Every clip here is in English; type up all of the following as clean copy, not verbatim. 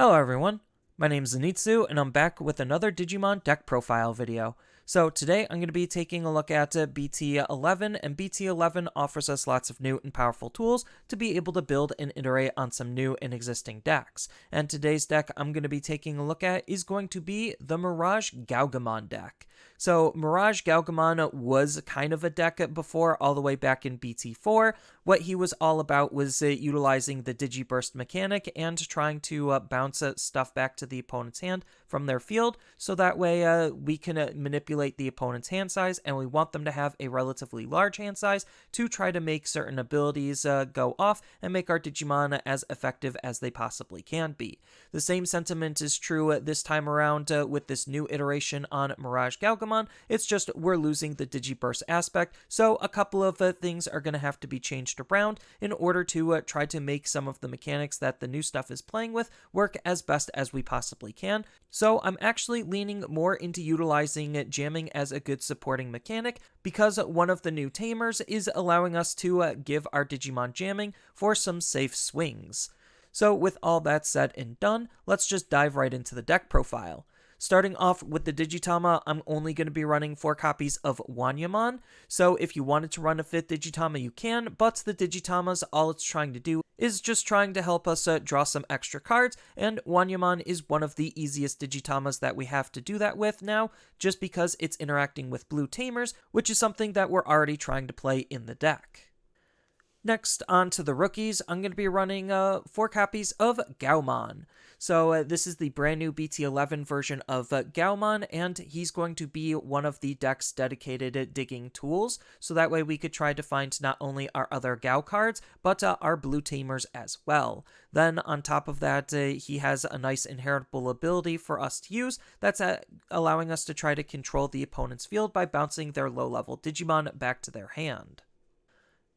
Hello everyone, my name is Zenitsu and I'm back with another Digimon deck profile video. So today I'm going to be taking a look at BT11, and BT11 offers us lots of new and powerful tools to be able to build and iterate on some new and existing decks. And today's deck I'm going to be taking a look at is going to be the MirageGaogamon deck. So MirageGaogamon was kind of a deck before, all the way back in BT4. What he was all about was utilizing the Digiburst mechanic and trying to bounce stuff back to the opponent's hand from their field, so that way we can manipulate the opponent's hand size, and we want them to have a relatively large hand size to try to make certain abilities go off and make our Digimon as effective as they possibly can be. The same sentiment is true this time around with this new iteration on MirageGaogamon. It's just we're losing the Digiburst aspect, so a couple of things are going to have to be changed around in order to try to make some of the mechanics that the new stuff is playing with work as best as we possibly can. So I'm actually leaning more into utilizing jamming as a good supporting mechanic, because one of the new tamers is allowing us to give our Digimon jamming for some safe swings. So with all that said and done, let's just dive right into the deck profile. Starting off with the Digitama, I'm only going to be running 4 copies of Wanyamon, so if you wanted to run a 5th Digitama you can, but the Digitama's all it's trying to do is just trying to help us draw some extra cards, and Wanyamon is one of the easiest Digitamas that we have to do that with now, just because it's interacting with blue tamers, which is something that we're already trying to play in the deck. Next, on to the rookies, I'm going to be running 4 copies of Gaomon. So this is the brand new BT11 version of Gaomon, and he's going to be one of the deck's dedicated digging tools, so that way we could try to find not only our other Gao cards, but our blue tamers as well. Then on top of that, he has a nice inheritable ability for us to use that's allowing us to try to control the opponent's field by bouncing their low-level Digimon back to their hand.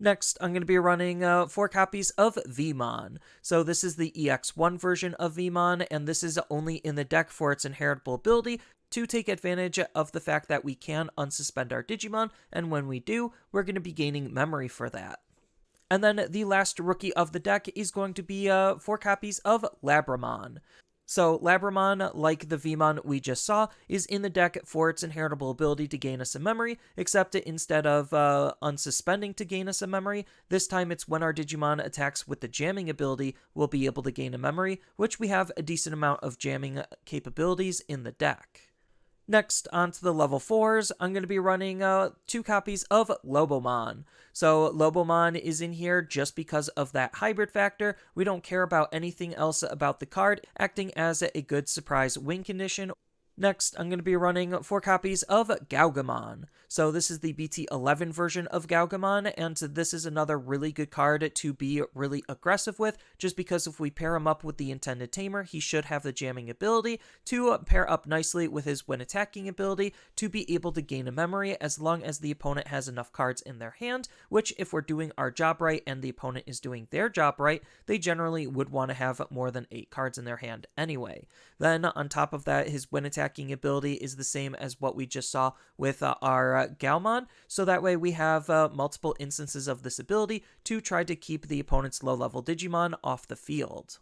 Next, I'm going to be running 4 copies of Veemon. So this is the EX1 version of Veemon, and this is only in the deck for its inheritable ability to take advantage of the fact that we can unsuspend our Digimon, and when we do, we're going to be gaining memory for that. And then the last rookie of the deck is going to be 4 copies of Labramon. So Labramon, like the Veemon we just saw, is in the deck for its inheritable ability to gain us a memory, except instead of unsuspending to gain us a memory, this time it's when our Digimon attacks with the jamming ability, we'll be able to gain a memory, which we have a decent amount of jamming capabilities in the deck. Next, on to the level 4s, I'm going to be running 2 copies of Lobomon. So Lobomon is in here just because of that hybrid factor. We don't care about anything else about the card, acting as a good surprise win condition. Next, I'm going to be running 4 copies of Gaogamon. So this is the BT11 version of Gaogamon, and this is another really good card to be really aggressive with, just because if we pair him up with the intended tamer, he should have the jamming ability to pair up nicely with his when attacking ability to be able to gain a memory as long as the opponent has enough cards in their hand, which if we're doing our job right and the opponent is doing their job right, they generally would want to have more than 8 cards in their hand anyway. Then on top of that, his when attacking ability is the same as what we just saw with our Gaomon, so that way we have multiple instances of this ability to try to keep the opponent's low-level Digimon off the field.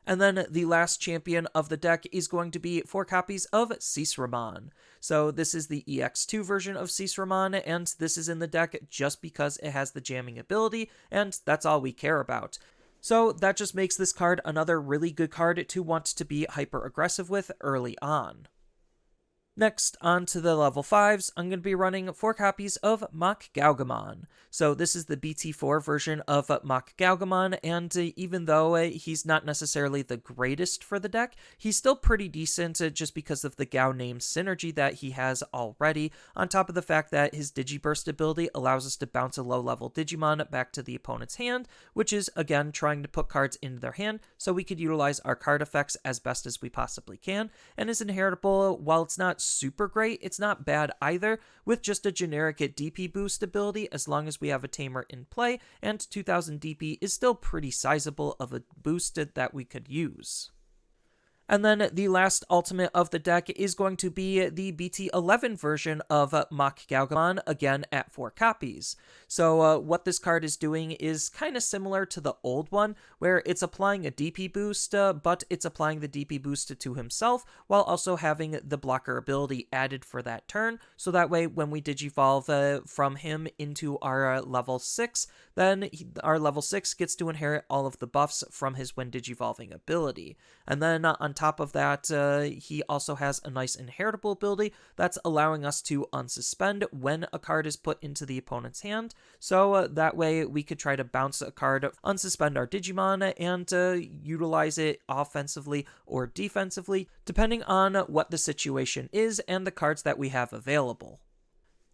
And then the last champion of the deck is going to be 4 copies of Seasarmon. So this is the EX2 version of Seasarmon, and this is in the deck just because it has the jamming ability, and that's all we care about. So that just makes this card another really good card to want to be hyper-aggressive with early on. Next, on to the level 5s, I'm going to be running 4 copies of MachGaogamon. So this is the BT4 version of MachGaogamon, and even though he's not necessarily the greatest for the deck, he's still pretty decent just because of the Gao name synergy that he has already, on top of the fact that his Digiburst ability allows us to bounce a low-level Digimon back to the opponent's hand, which is, again, trying to put cards into their hand so we could utilize our card effects as best as we possibly can, and is inheritable. While it's not super great, it's not bad either, with just a generic DP boost ability as long as we have a tamer in play, and 2000 DP is still pretty sizable of a boost that we could use. And then the last ultimate of the deck is going to be the BT11 version of MachGaogamon, again at 4 copies. So what this card is doing is kind of similar to the old one, where it's applying a DP boost, but it's applying the DP boost to himself, while also having the blocker ability added for that turn, so that way when we Digivolve from him into our level 6, then our level 6 gets to inherit all of the buffs from his when Digivolving ability. And then on top of that, he also has a nice inheritable ability that's allowing us to unsuspend when a card is put into the opponent's hand. So that way we could try to bounce a card, unsuspend our Digimon, and utilize it offensively or defensively, depending on what the situation is and the cards that we have available.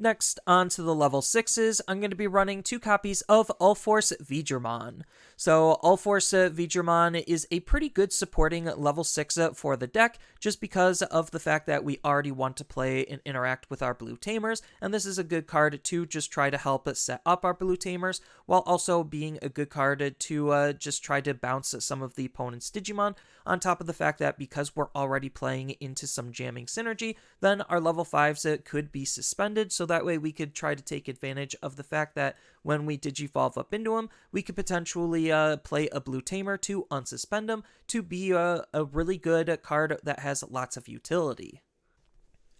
Next, on to the level 6s, I'm going to be running 2 copies of UlforceVeedramon. So UlforceVeedramon is a pretty good supporting level 6 for the deck, just because of the fact that we already want to play and interact with our blue tamers, and this is a good card to just try to help us set up our blue tamers, while also being a good card to just try to bounce some of the opponent's Digimon, on top of the fact that because we're already playing into some jamming synergy, then our level 5s could be suspended, so that way we could try to take advantage of the fact that when we Digivolve up into him, we could potentially play a blue tamer to unsuspend him to be a really good card that has lots of utility.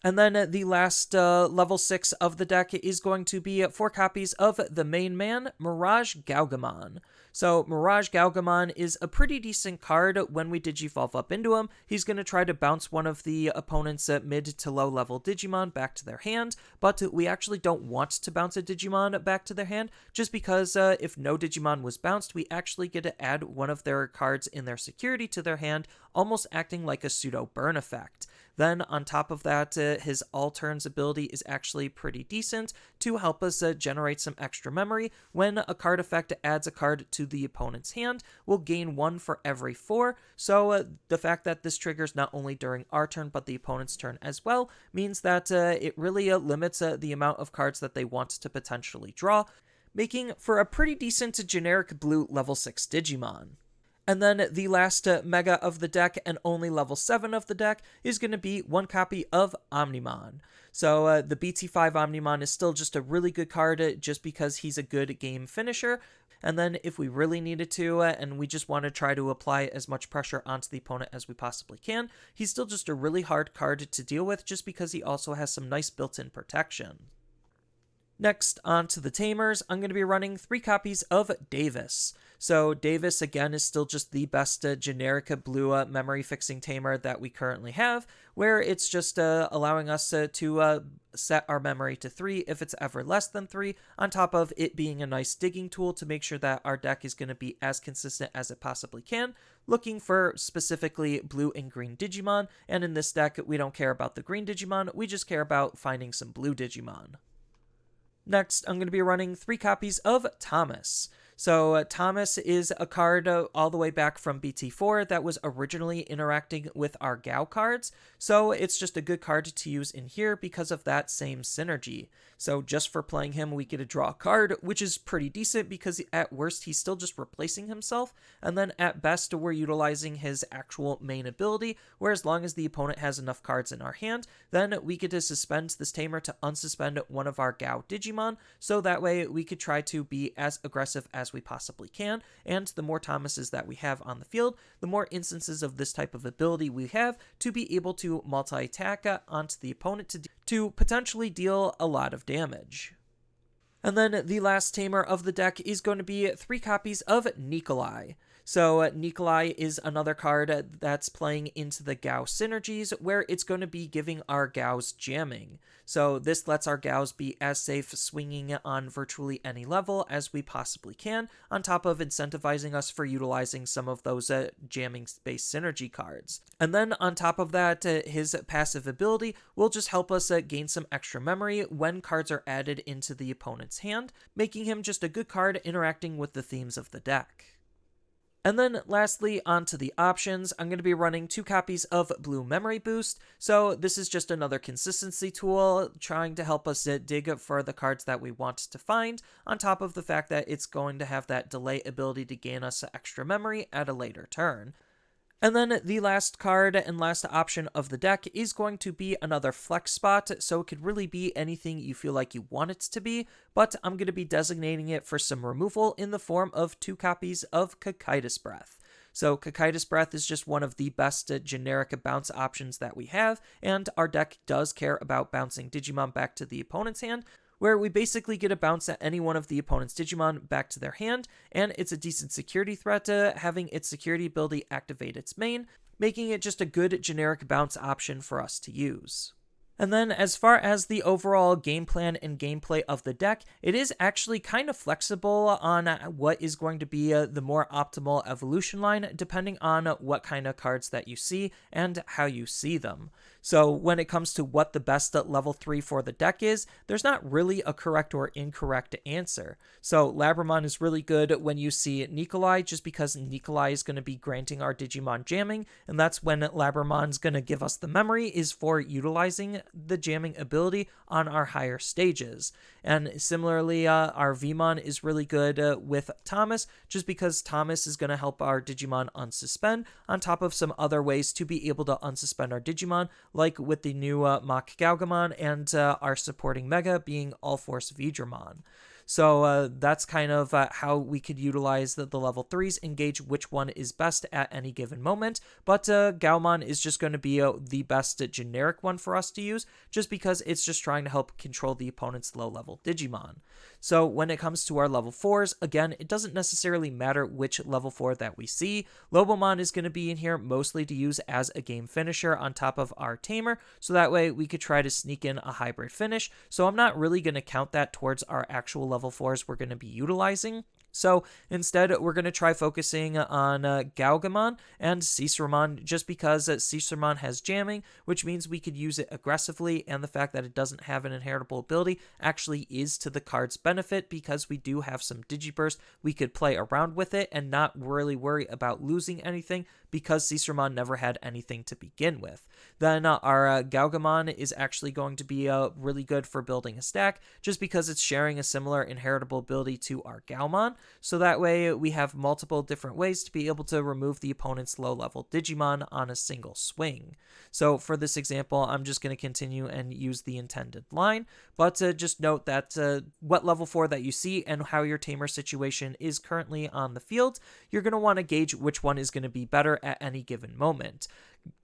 And then the last level 6 of the deck is going to be 4 copies of the main man, MirageGaogamon. So MirageGaogamon is a pretty decent card when we Digivolve up into him. He's going to try to bounce one of the opponent's mid to low level Digimon back to their hand, but we actually don't want to bounce a Digimon back to their hand, just because if no Digimon was bounced, we actually get to add one of their cards in their security to their hand, almost acting like a pseudo burn effect. Then on top of that, his all turns ability is actually pretty decent to help us generate some extra memory. When a card effect adds a card to the opponent's hand, we'll gain 1 for every 4. So the fact that this triggers not only during our turn but the opponent's turn as well means that it really limits the amount of cards that they want to potentially draw, making for a pretty decent generic blue level 6 Digimon. And then the last mega of the deck, and only level 7 of the deck, is going to be 1 copy of Omnimon. So the BT5 Omnimon is still just a really good card just because he's a good game finisher. And then if we really needed to, and we just want to try to apply as much pressure onto the opponent as we possibly can, he's still just a really hard card to deal with just because he also has some nice built-in protection. Next, on to the Tamers, I'm going to be running 3 copies of Davis. So Davis, again, is still just the best generic blue memory fixing tamer that we currently have, where it's just allowing us to set our memory to 3 if it's ever less than 3, on top of it being a nice digging tool to make sure that our deck is going to be as consistent as it possibly can, looking for specifically blue and green Digimon, and in this deck, we don't care about the green Digimon, we just care about finding some blue Digimon. Next, I'm going to be running 3 copies of Thomas. So Thomas is a card all the way back from BT4 that was originally interacting with our Gao cards, so it's just a good card to use in here because of that same synergy. So just for playing him, we get to draw a card, which is pretty decent because at worst, he's still just replacing himself, and then at best, we're utilizing his actual main ability, where as long as the opponent has enough cards in our hand, then we get to suspend this tamer to unsuspend one of our Gao Digimon, so that way we could try to be as aggressive as we possibly can, and the more Thomases that we have on the field, the more instances of this type of ability we have to be able to multi-attack onto the opponent to potentially deal a lot of damage. And then the last tamer of the deck is going to be 3 copies of Nicolai. So Nicolai is another card that's playing into the Gao synergies, where it's going to be giving our Gaos jamming. So this lets our Gaos be as safe swinging on virtually any level as we possibly can, on top of incentivizing us for utilizing some of those jamming-based synergy cards. And then on top of that, his passive ability will just help us gain some extra memory when cards are added into the opponent's hand, making him just a good card interacting with the themes of the deck. And then lastly, onto the options, I'm going to be running 2 copies of Blue Memory Boost. So this is just another consistency tool trying to help us dig for the cards that we want to find, on top of the fact that it's going to have that delay ability to gain us extra memory at a later turn. And then the last card and last option of the deck is going to be another flex spot, so it could really be anything you feel like you want it to be, but I'm going to be designating it for some removal in the form of 2 copies of Cocytus Breath. So Cocytus Breath is just one of the best generic bounce options that we have, and our deck does care about bouncing Digimon back to the opponent's hand, where we basically get a bounce at any one of the opponent's Digimon back to their hand, and it's a decent security threat, having its security ability activate its main, making it just a good generic bounce option for us to use. And then as far as the overall game plan and gameplay of the deck, it is actually kind of flexible on what is going to be the more optimal evolution line, depending on what kind of cards that you see and how you see them. So when it comes to what the best level 3 for the deck is, there's not really a correct or incorrect answer. So Labramon is really good when you see Nicolai, just because Nicolai is going to be granting our Digimon jamming, and that's when Labramon's going to give us the memory, is for utilizing the jamming ability on our higher stages. And similarly, our Veemon is really good with Thomas, just because Thomas is going to help our Digimon unsuspend, on top of some other ways to be able to unsuspend our Digimon, like with the new MachGaogamon and our supporting Mega being UlforceVeedramon. So that's kind of how we could utilize the level 3s and gauge which one is best at any given moment. But Gaomon is just going to be the best generic one for us to use, just because it's just trying to help control the opponent's low-level Digimon. So when it comes to our level 4s, again, it doesn't necessarily matter which level 4 that we see. Lobomon is going to be in here mostly to use as a game finisher on top of our Tamer, so that way we could try to sneak in a hybrid finish. So I'm not really going to count that towards our actual level 4s we're going to be utilizing. So instead, we're going to try focusing on Gaogamon and Seasarmon, just because Seasarmon has jamming, which means we could use it aggressively, and the fact that it doesn't have an inheritable ability actually is to the card's benefit, because we do have some Digiburst. We could play around with it and not really worry about losing anything, because Seasarmon never had anything to begin with. Then our Gaogamon is actually going to be really good for building a stack, just because it's sharing a similar inheritable ability to our Gaomon. So that way we have multiple different ways to be able to remove the opponent's low-level Digimon on a single swing. So for this example, I'm just going to continue and use the intended line, but just note that what level 4 that you see and how your Tamer situation is currently on the field, you're going to want to gauge which one is going to be better at any given moment.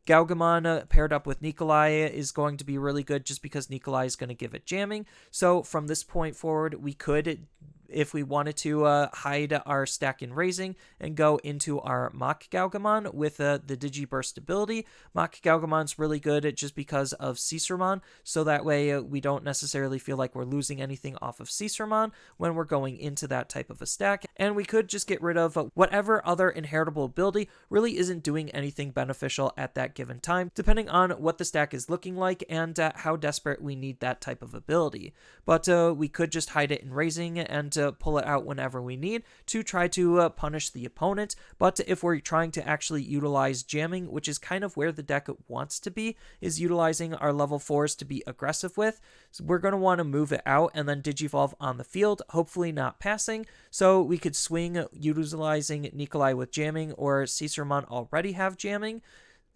Gaogamon paired up with Nicolai is going to be really good, just because Nicolai is going to give it jamming. So from this point forward, we could, if we wanted to, hide our stack in raising and go into our MachGaogamon with the Digiburst ability. MachGaogamon's really good just because of Seasarmon, so that way we don't necessarily feel like we're losing anything off of Seasarmon when we're going into that type of a stack. And we could just get rid of whatever other inheritable ability really isn't doing anything beneficial at that given time, depending on what the stack is looking like and how desperate we need that type of ability. But we could just hide it in raising and pull it out whenever we need to try to punish the opponent. But if we're trying to actually utilize jamming, which is kind of where the deck wants to be, is utilizing our level 4s to be aggressive with, so we're going to want to move it out and then Digivolve on the field, hopefully not passing. So we could swing utilizing Nicolai with jamming, or Seasarmon already have jamming,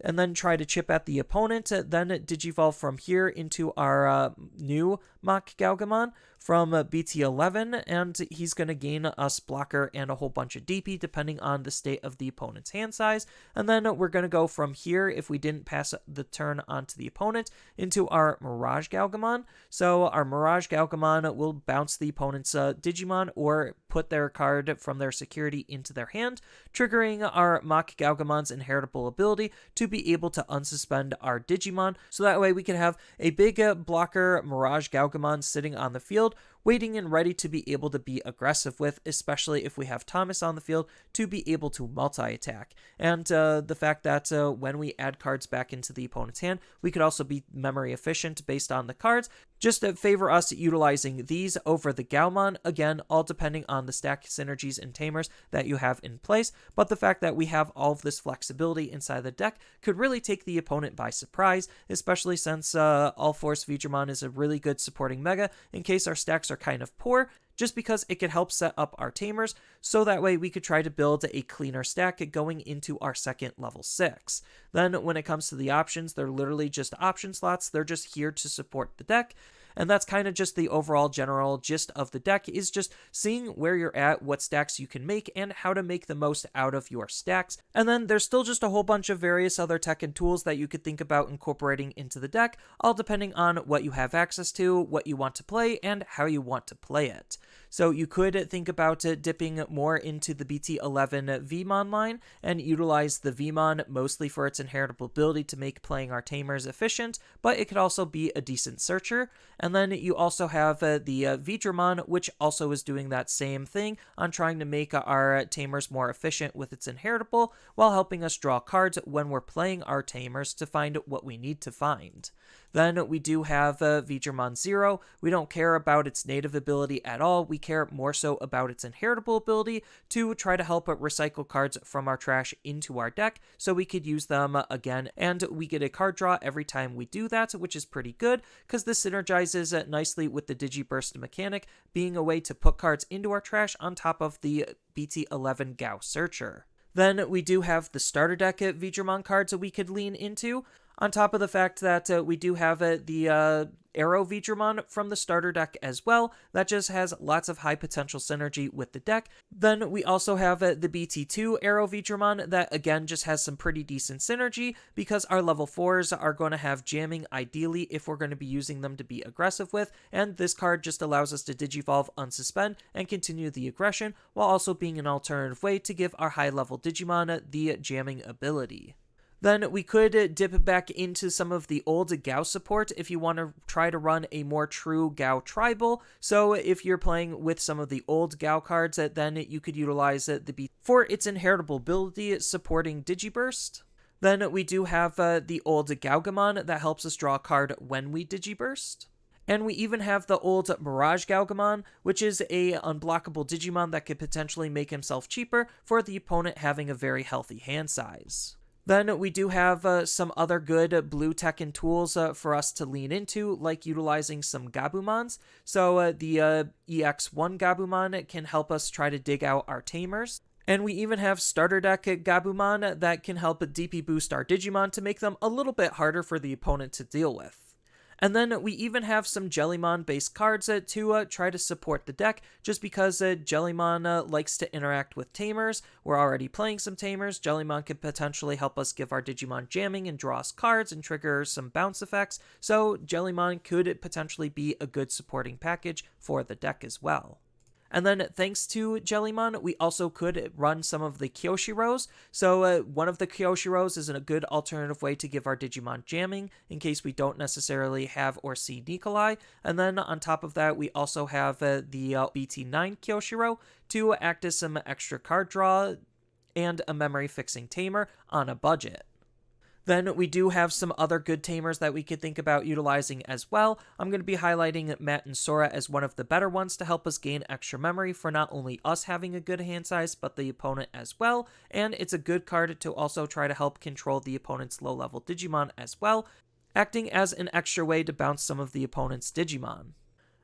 and then try to chip at the opponent, then Digivolve from here into our new MachGaogamon from BT11, and he's going to gain us blocker and a whole bunch of DP depending on the state of the opponent's hand size. And then we're going to go from here, if we didn't pass the turn onto the opponent, into our MirageGaogamon. So our MirageGaogamon will bounce the opponent's Digimon or put their card from their security into their hand, triggering our MachGaogamon's inheritable ability to be able to unsuspend our Digimon, so that way we can have a big blocker MirageGaogamon sitting on the field, waiting and ready to be able to be aggressive with, especially if we have Thomas on the field to be able to multi-attack. And the fact that when we add cards back into the opponent's hand, we could also be memory efficient based on the cards, just favor us utilizing these over the Gaomon, again, all depending on the stack synergies and tamers that you have in place. But the fact that we have all of this flexibility inside the deck could really take the opponent by surprise, especially since UlforceVeedramon is a really good supporting mega in case our stacks decks are kind of poor, just because it could help set up our tamers, so that way we could try to build a cleaner stack going into our second level 6. Then when it comes to the options, they're literally just option slots. They're just here to support the deck. And that's kind of just the overall general gist of the deck, is just seeing where you're at, what stacks you can make, and how to make the most out of your stacks. And then there's still just a whole bunch of various other tech and tools that you could think about incorporating into the deck, all depending on what you have access to, what you want to play, and how you want to play it. So you could think about dipping more into the BT11 Veemon line and utilize the Veemon mostly for its inheritable ability to make playing our tamers efficient, but it could also be a decent searcher. And then you also have the Veedramon, which also is doing that same thing on trying to make our tamers more efficient with its inheritable, while helping us draw cards when we're playing our tamers to find what we need to find. Then we do have Veedramon 0. We don't care about its native ability at all. We care more so about its inheritable ability to try to help recycle cards from our trash into our deck, so we could use them again, and we get a card draw every time we do that, which is pretty good, because this synergizes nicely with the Digiburst mechanic, being a way to put cards into our trash on top of the BT11 Gao Searcher. Then we do have the starter deck Veedramon cards that we could lean into, on top of the fact that we do have the Arrow Veedramon from the starter deck as well. That just has lots of high potential synergy with the deck. Then we also have the BT2 Arrow Veedramon that again just has some pretty decent synergy, because our level 4s are going to have jamming ideally if we're going to be using them to be aggressive with, and this card just allows us to Digivolve, Unsuspend, and continue the aggression, while also being an alternative way to give our high level Digimon the jamming ability. Then we could dip back into some of the old Gao support if you want to try to run a more true Gao tribal. So if you're playing with some of the old Gao cards, then you could utilize the B for its inheritable ability supporting Digiburst. Then we do have the old Gaogamon that helps us draw a card when we Digiburst. And we even have the old MirageGaogamon, which is a unblockable Digimon that could potentially make himself cheaper for the opponent having a very healthy hand size. Then we do have some other good blue tech and tools for us to lean into, like utilizing some Gabumons. So the EX1 can help us try to dig out our tamers. And we even have starter deck Gabumon that can help DP boost our Digimon to make them a little bit harder for the opponent to deal with. And then we even have some Jellymon-based cards to try to support the deck, just because Jellymon likes to interact with tamers. We're already playing some tamers. Jellymon could potentially help us give our Digimon jamming and draw us cards and trigger some bounce effects, so Jellymon could potentially be a good supporting package for the deck as well. And then thanks to Jellymon, we also could run some of the Kyoshiros. So one of the Kyoshiros is a good alternative way to give our Digimon jamming in case we don't necessarily have or see Nicolai. And then on top of that, we also have the BT9 Kyoshiro to act as some extra card draw and a memory fixing tamer on a budget. Then we do have some other good tamers that we could think about utilizing as well. I'm going to be highlighting Matt and Sora as one of the better ones to help us gain extra memory for not only us having a good hand size, but the opponent as well. And it's a good card to also try to help control the opponent's low-level Digimon as well, acting as an extra way to bounce some of the opponent's Digimon.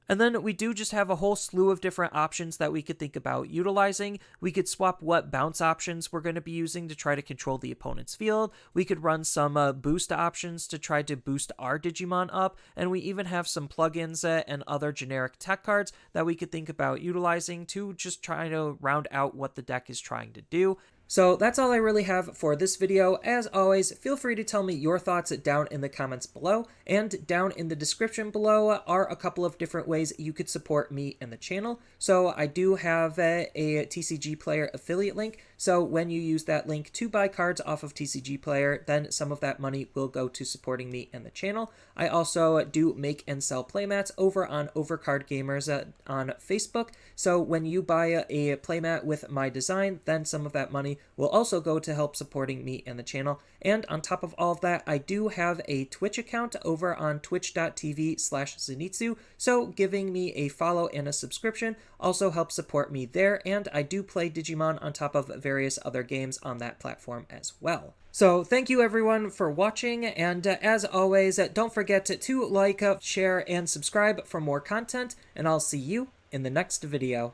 And then we do just have a whole slew of different options that we could think about utilizing. We could swap what bounce options we're going to be using to try to control the opponent's field. We could run some boost options to try to boost our Digimon up. And we even have some plugins and other generic tech cards that we could think about utilizing to just try to round out what the deck is trying to do. So that's all I really have for this video. As always, feel free to tell me your thoughts down in the comments below, and down in the description below are a couple of different ways you could support me and the channel. So I do have a TCG Player affiliate link, so when you use that link to buy cards off of TCG Player, then some of that money will go to supporting me and the channel. I also do make and sell playmats over on Overcard Gamers on Facebook, so when you buy a playmat with my design, then some of that money money will also go to help supporting me and the channel. And on top of all of that, I do have a Twitch account over on twitch.tv/Zenitsu, so giving me a follow and a subscription also helps support me there, and I do play Digimon on top of various other games on that platform as well. So thank you everyone for watching, and as always, don't forget to like, share, and subscribe for more content, and I'll see you in the next video.